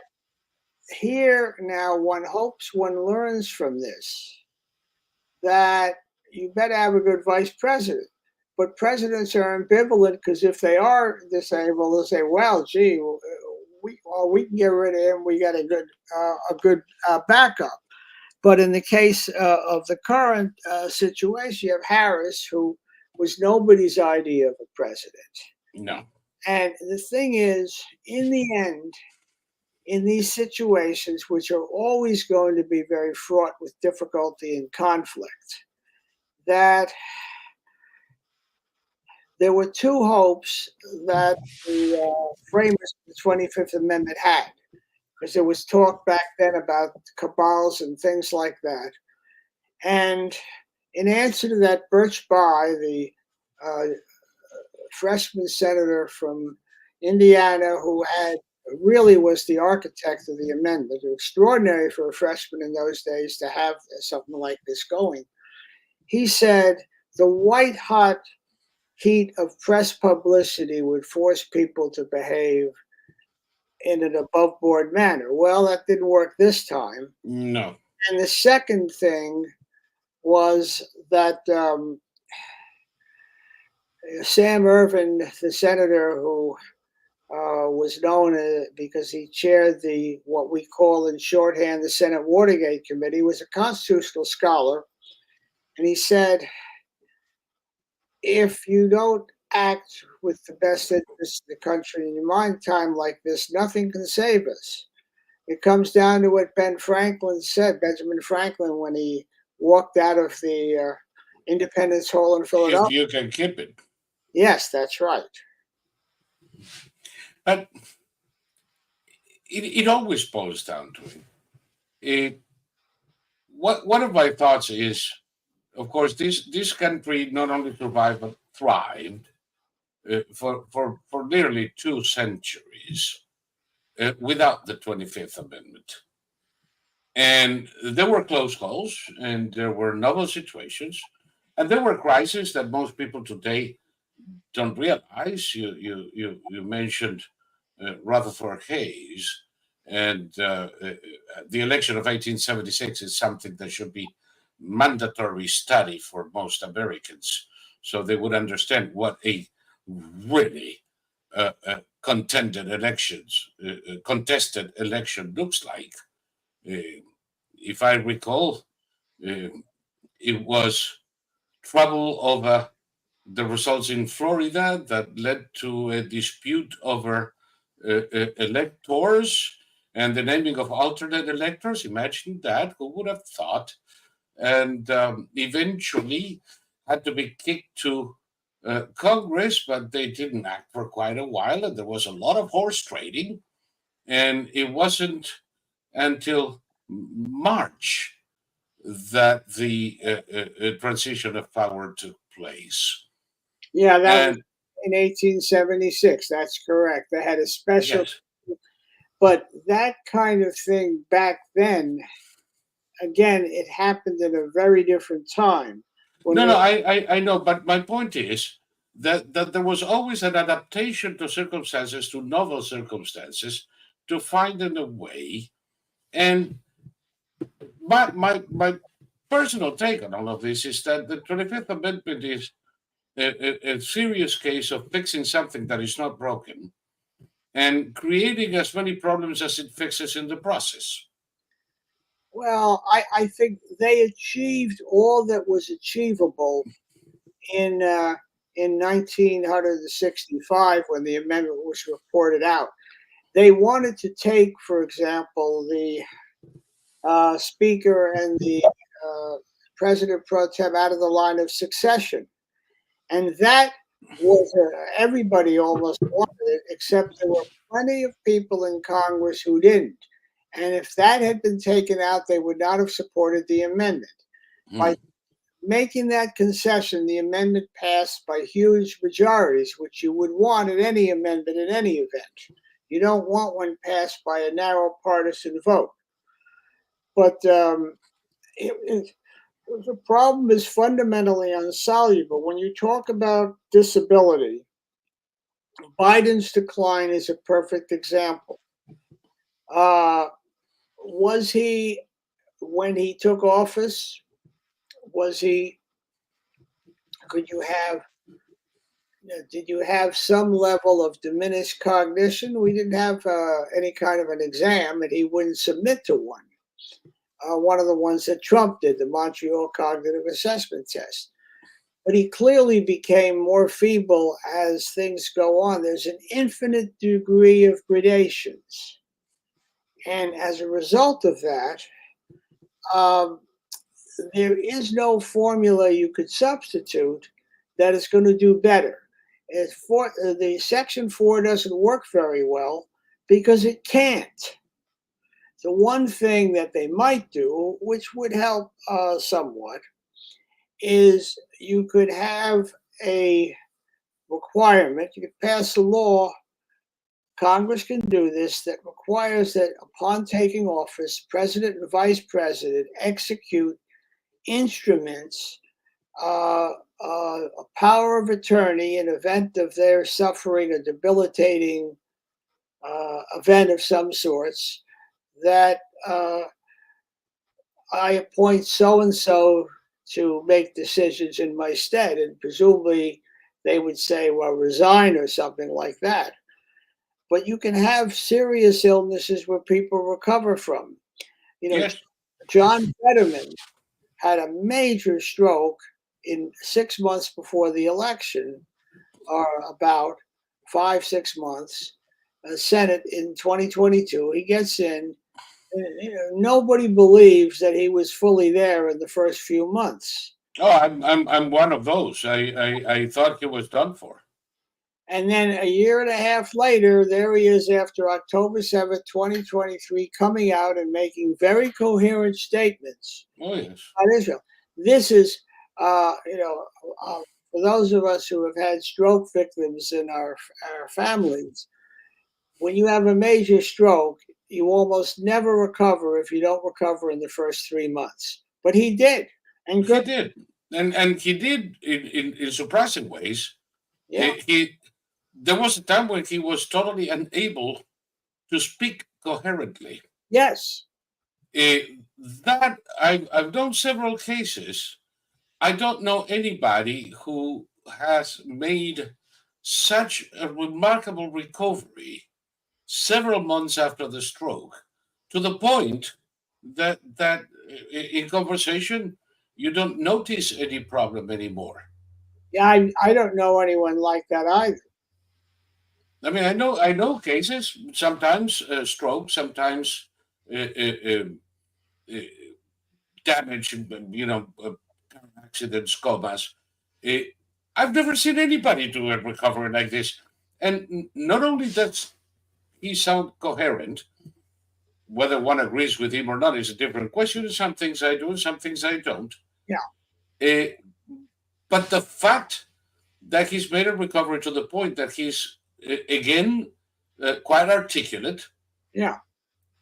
here now one hopes one learns from this that you better have a good vice president. But presidents are ambivalent because if they are disabled, they'll say, "Well, gee, we can get rid of him. We got a good backup." But in the case of the current situation, you have Harris, who was nobody's idea of a president. No. And the thing is, in the end, in these situations, which are always going to be very fraught with difficulty and conflict, that there were two hopes that the framers of the 25th Amendment had, because there was talk back then about cabals and things like that. And in answer to that, Birch Bayh, the uh, freshman senator from Indiana, who really was the architect of the amendment, extraordinary for a freshman in those days to have something like this going. He said the white hot heat of press publicity would force people to behave in an above board manner. Well, that didn't work this time. No. And the second thing was that Sam Ervin, the senator who was known because he chaired the what we call in shorthand the Senate Watergate Committee, was a constitutional scholar, and he said, if you don't act with the best interest of the country in your mind, time like this, nothing can save us. It comes down to what Benjamin Franklin, when he walked out of the Independence Hall in Philadelphia. If you can keep it. Yes, that's right. But it always boils down to it. One of my thoughts is, of course, this country not only survived but thrived for nearly 2 centuries without the 25th Amendment. And there were close calls, and there were novel situations, and there were crises that most people today don't realize. You mentioned Rutherford Hayes, and the election of 1876 is something that should be mandatory study for most Americans, so they would understand what a really contested election looks like. If I recall, uh, it was trouble over the results in Florida that led to a dispute over electors and the naming of alternate electors. Imagine that. Who would have thought? And eventually had to be kicked to Congress, but they didn't act for quite a while. And there was a lot of horse trading. And it wasn't until March that the transition of power took place. Yeah, that was And in 1876. That's correct. They had a special, yes, but that kind of thing back then, again, it happened in a very different time. When no, we, no, I know, but my point is that there was always an adaptation to circumstances, to novel circumstances, to find a way. And my personal take on all of this is that the 25th Amendment is a serious case of fixing something that is not broken and creating as many problems as it fixes in the process. well, I think they achieved all that was achievable in uh, in 1965 when the amendment was reported out. They wanted to take, for example, the speaker and the uh, president pro tem out of the line of succession, and that was everybody almost wanted it, except there were plenty of people in Congress who didn't. And if that had been taken out, they would not have supported the amendment. By Hmm. making that concession, the amendment passed by huge majorities, which you would want in any amendment in any event. You don't want one passed by a narrow partisan vote. But the problem is fundamentally insoluble. When you talk about disability, Biden's decline is a perfect example. Uh, was he, when he took office, was he, could you have, did you have some level of diminished cognition? We didn't have any kind of an exam, and he wouldn't submit to one. One of the ones that Trump did, the Montreal Cognitive Assessment Test. But he clearly became more feeble as things go on. There's an infinite degree of gradations. And as a result of that, um, there is no formula you could substitute that is going to do better. The Section 4 doesn't work very well because it can't. The one thing that they might do, which would help somewhat, is you could have a requirement, you could pass a law, Congress can do this, that requires that upon taking office, president and vice president execute instruments, a power of attorney in event of their suffering a debilitating event of some sorts, that I appoint so and so to make decisions in my stead. And presumably they would say, well, resign or something like that. But you can have serious illnesses where people recover from. You know, Yes, John Fetterman had a major stroke in 6 months before the election, or about 5, 6 months. Senate in 2022, he gets in. Nobody believes that he was fully there in the first few months. oh, I'm one of those. I thought he was done for. And then a year and a half later, there he is after October 7th, 2023, coming out and making very coherent statements Oh yes. on Israel. This is, for those of us who have had stroke victims in our families, when you have a major stroke, you almost never recover if you don't recover in the first 3 months. But he did. And He good. did, and he did in surprising ways. Yeah. He there was a time when he was totally unable to speak coherently. Yes. That I've known several cases. I don't know anybody who has made such a remarkable recovery several months after the stroke, to the point that in conversation you don't notice any problem anymore. Yeah, I don't know anyone like that either. I mean, I know cases. Sometimes stroke, sometimes uh, uh, uh, uh, damage, car accidents, comas. Uh, I've never seen anybody do a recovery like this. And not only does he sound coherent, whether one agrees with him or not is a different question. Some things I do, and some things I don't. Yeah, Uh, but the fact that he's made a recovery to the point that he's again quite articulate yeah,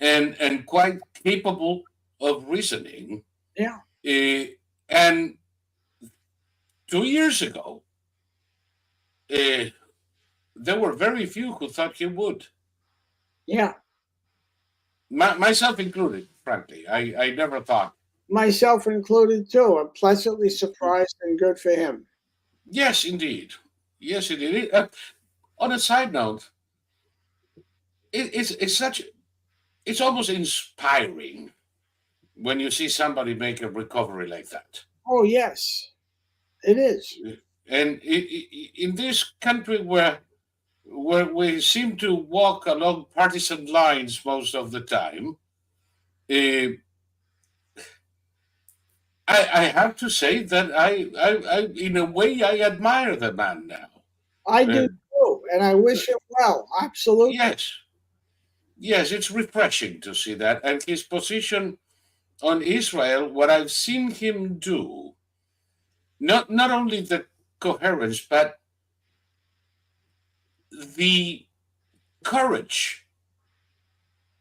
and quite capable of reasoning. yeah, Uh, and 2 years ago, uh, there were very few who thought he would, yeah. myself included. Frankly, I never thought. Myself included too. I'm pleasantly surprised and good for him. Yes, indeed. Yes, indeed. On a side note, it's such it's almost inspiring when you see somebody make a recovery like that. Oh yes, it is. And in this country where we seem to walk along partisan lines most of the time, uh, I have to say that I in a way I admire the man now. I Uh, do too, and I wish him well. Absolutely. yes, yes, it's refreshing to see that, and his position on Israel. What I've seen him do, not only the coherence, but the courage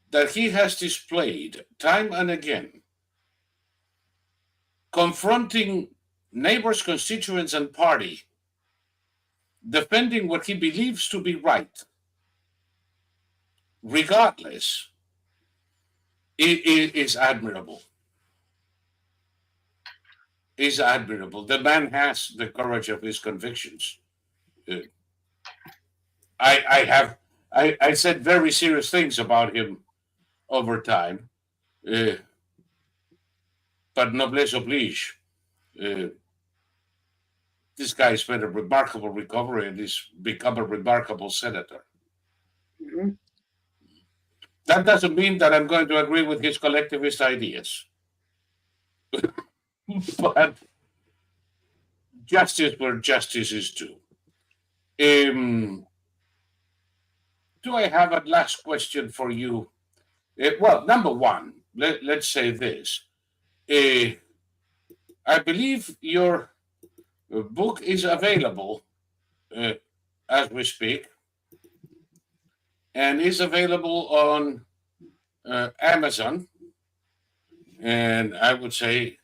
that he has displayed time and again, confronting neighbors, constituents, and party, defending what he believes to be right, regardless, is admirable. Is admirable. The man has the courage of his convictions. Uh, I have I said very serious things about him over time, uh, but noblesse oblige. Uh, this guy's made a remarkable recovery and he's become a remarkable senator. Mhm. That doesn't mean that I'm going to agree with his collectivist ideas, but justice where justice is due. Um, do I have a last question for you? Well, number one, let's say this. Uh, I believe your book is available uh, as we speak and is available on Amazon. And I would say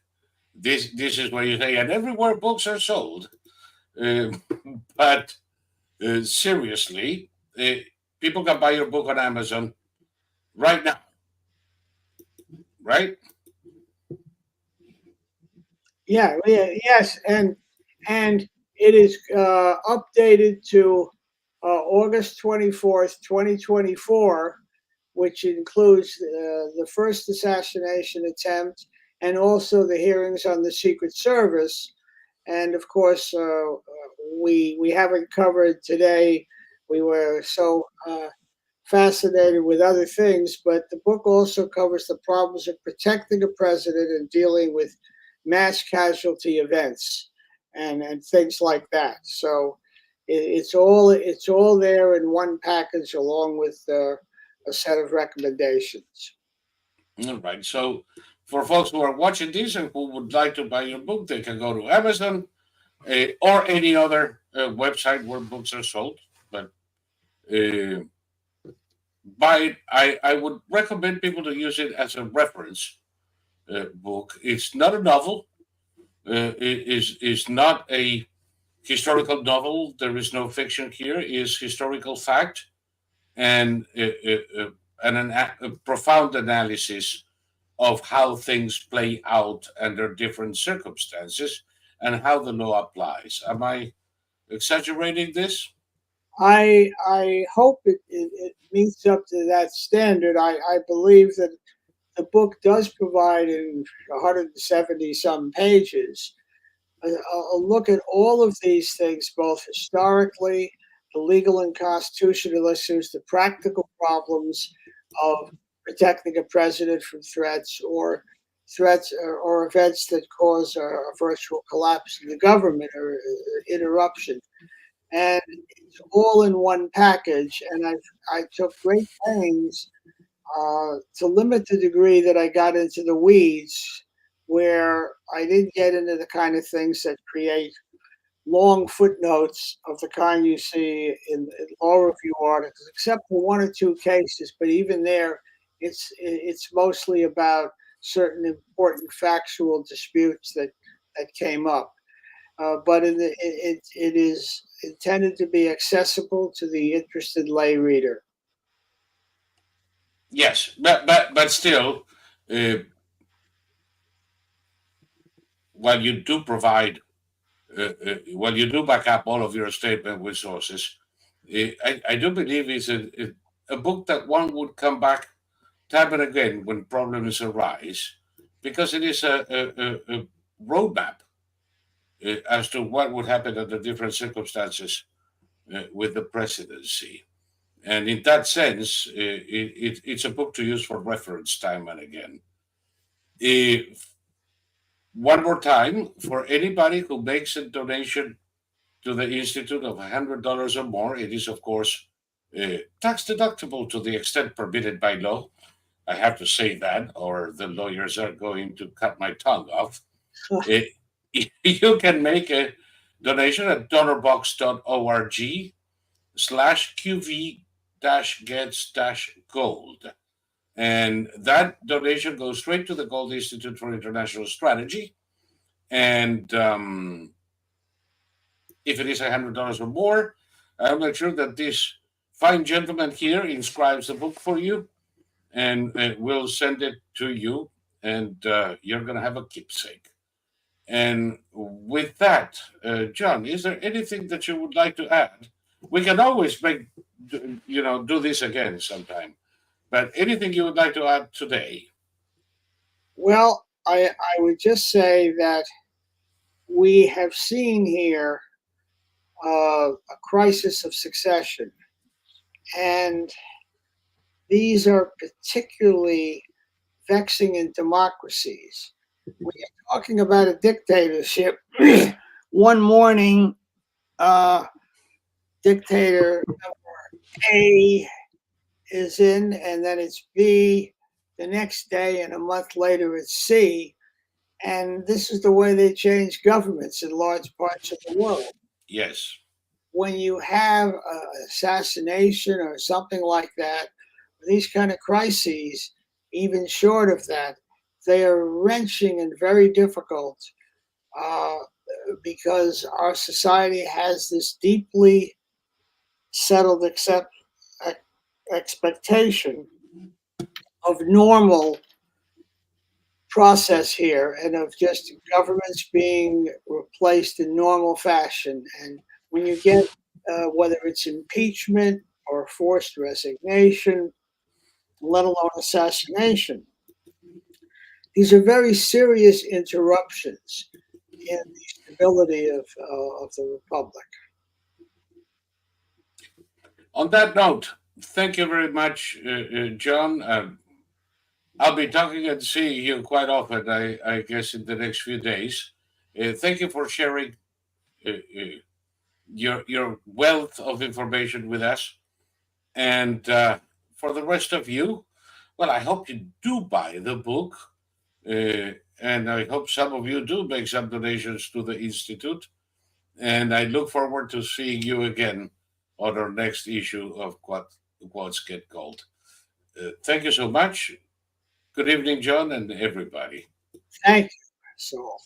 this is where you say, and everywhere books are sold. Uh, but seriously, people can buy your book on Amazon right now, right? Yeah, yeah, yes, and it is updated to August 24th, 2024, which includes the first assassination attempt and also the hearings on the Secret Service. And of course, we haven't covered today. We were so fascinated with other things, but the book also covers the problems of protecting a president and dealing with mass casualty events and things like that. So it's all there in one package along with a set of recommendations. All right. So, for folks who are watching this and who would like to buy your book, they can go to Amazon or any other website where books are sold. But uh, buy it. I would recommend people to use it as a reference book. It's not a novel. It is not a historical novel. There is no fiction here. It is historical fact and a profound analysis of how things play out under different circumstances and how the law applies. Am I exaggerating this? I hope it meets up to that standard. I believe that the book does provide in 170 some pages a look at all of these things, both historically, the legal and constitutional issues, the practical problems of protecting a president from threats or events that cause a virtual collapse in the government or interruption. And it's all in one package. And I took great pains to limit the degree that I got into the weeds, where I didn't get into the kind of things that create long footnotes of the kind you see in law review articles, except for one or two cases. But even there, it's mostly about certain important factual disputes that came up. But it is intended to be accessible to the interested lay reader. Yes, but still, uh, while you do provide, while you do back up all of your statement with sources, I do believe it's a book that one would come back time and again when problems arise, because it is a roadmap as to what would happen under different circumstances with the presidency. And in that sense, it's a book to use for reference time and again. If one more time, for anybody who makes a donation to the Institute of $100 or more, it is, of course, tax deductible to the extent permitted by law. I have to say that, or the lawyers are going to cut my tongue off. Uh, you can make a donation at donorbox.org/QV gets gold. And that donation goes straight to the Gold Institute for International Strategy. And if it is $100 or more, I'll make sure that this fine gentleman here inscribes the book for you, and we'll send it to you, and you're going to have a keepsake. And with that, John, is there anything that you would like to add? We can always do this again sometime. But anything you would like to add today? Well, I would just say that we have seen here a crisis of succession, and these are particularly vexing in democracies. When you're talking about a dictatorship, one morning, dictator number A is in, and then it's B the next day, and a month later it's C. And this is the way they change governments in large parts of the world. Yes. When you have assassination or something like that, these kind of crises, even short of that, they are wrenching and very difficult uh, because our society has this deeply settled expectation of normal process here and of just governments being replaced in normal fashion. And when you get, whether it's impeachment or forced resignation, let alone assassination, these are very serious interruptions in the stability of the republic. On that note, thank you very much, John. I'll be talking and seeing you quite often, I guess, in the next few days. Thank you for sharing your wealth of information with us. And for the rest of you, well, I hope you do buy the book. And I hope some of you do make some donations to the Institute. And I look forward to seeing you again on our next issue of Quods Get Gold. Thank you so much. Good evening, John, and everybody. Thank you. So.